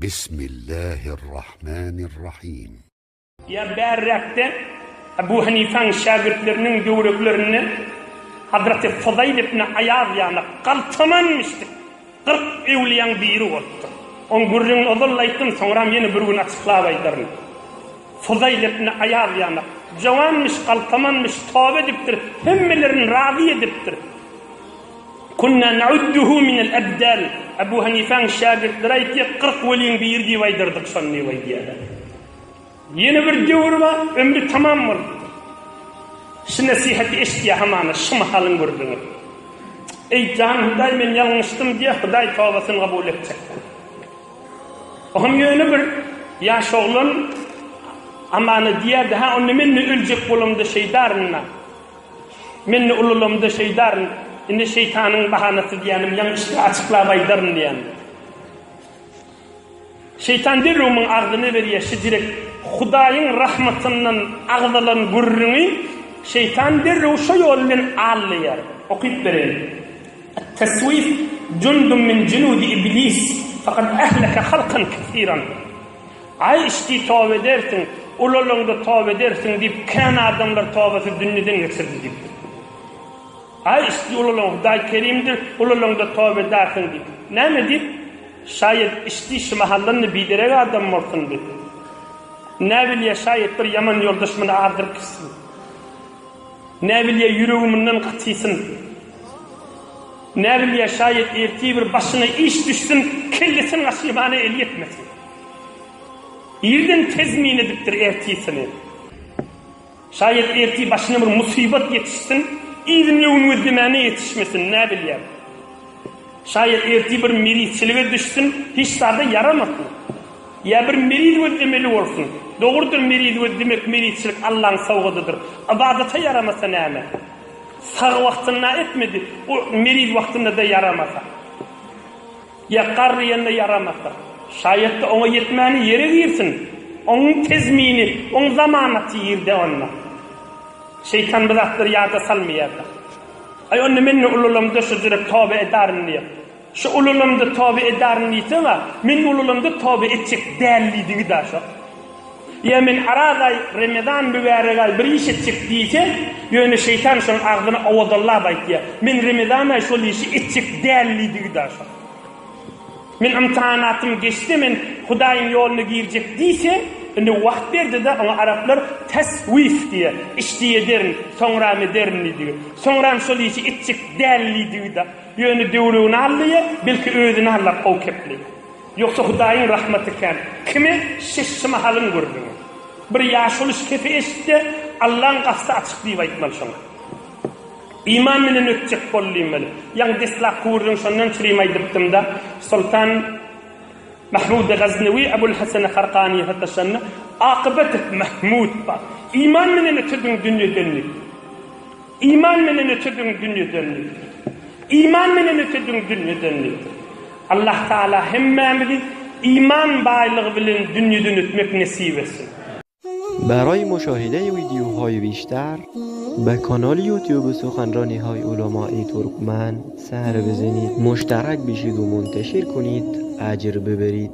Bismillahirrahmanirrahim. Ya berrekte Ebu Hanife'nin şagirdlerinin dövrüklerini Hazreti Fudayl ibn Ayaz yani kaltamanmıştı. 40 evliyan biri oldu. On gurrun odallaytın sonra yeni bir gün açıklabaydarın. Fudayl ibn Ayaz yani cavanmış, kaltamanmış, tövbe ediptir. Hemmelerin razı ediptir. Kunna na'udduhu minel ebdal. Ebu Hanife'nin şagirdleri ayeti 40 veliyin bir divaydırdık sanni vaydiyada. Yeni bir devir var, ömrü tamam var. Şu nasihati eştiye hamana, şu mahalın gördüğünü. Ey can Huday ben yanlıştım diye Huday tavbasını kabul edecek. Ohum yönü bir yaş oğlun amanı diye daha onu minni ölecek bulumda şeydarına. Minni ululumda şeydarın. Yine şeytanın bahanası diyenim, yanlışlıkla açıklamaydarın diyenim. Şeytan derrumun ağzını veriyor, şidirek Hudayın rahmatından ağzalan gurrunu şeytan derru şu yolun ağlayar. Okuyup verelim. Tesvif cundun min cunudi iblis fakat ehleke halkan kathiran. Ay işte tövbe edersin, ululunda tövbe edersin deyip kan adamlar tövbesi dünyadan geçirdi deyip. Ay işte ululun Huday kerimdir, ululunda tövbe edersin deyip. Ne mi deyip? Şayet işte şu mahallanı bidirek adam olsun deyip. Ne bilye şayet bir yaman yoldaşımın ağırdır kısın. Ne bilye yüreğimden kıtısın. Ne bilye şayet ertiği bir başına iş düşsün, kellesin aşımana el yetmesin. Yerden tezmin ediptir ertiğisini. Şayet ertiği başına bir musibet yetişsin, yerden yevun özdemene yetişmesin, ne bilye. Şayet ertiği bir miritçiliğe düşsün, hiç sada yaramasın. Ya bir merid özdemeli olsun. Doğrudur merid özdemek, meridçilik Allah'ın savgıdıdır. İbadete yaramasa neyme? Sağ vaktinde etmedi, o merid vaktinde de yaramasa. Ya karrı yanında yaramasa. Şayet de ona yetmeni yere girsin. Onun tezmini, onun zamanatı yerde onunla. Şeytan bıraktır yada salmayada. Ay onu minni ululumda şu direk tövbe ederin diye. Şu ululumda tövbe ederin diyse ama min ululumda tövbe edecek değerliydi de şu. Ya min araday Ramazan mübarek bir iş edecek diyse yönü şeytan şunun ağzını avadallah baytiye. Min Ramazan'a şu işi edecek değerliydi de şu. Min imtihanatım geçti min Hudayın yolunu girecek diyse ne vakt verdi de ama Araplar tesvif diye iştiye derin sonra mı derin diyor. Sonra şu işi edecek değerliydi de yönü devruğunu alıyor belki öğüdünü alır kavkepli. Yoksa Hudayın rahmetiken kimi şişsi mahalın gördüğünü. Bir yaşılış kefi eşitte Allah'ın kastı açıklayıp aytmalı şuna. İman menen ötecek bollaymalı. Yang deslak kurdun şundan çireyim aydıptım da Sultan Mahmud Gaznevi Ebu'l Hasan Harqani hattaşanna akıbet Mahmud ba. İman menen ötedin dünyadan. İman menen ötedin dünyadan. İman menen ötedin dünyadan. Allah Teala hemmemizi iman baylığı bilen dünyadan ötmek nasip etsin. برای مشاهده ویدیوهای بیشتر به کانال یوتیوب سخنرانی‌های علماء ترکمن سر بزنید، مشترک بشید و منتشر کنید، اجر ببرید.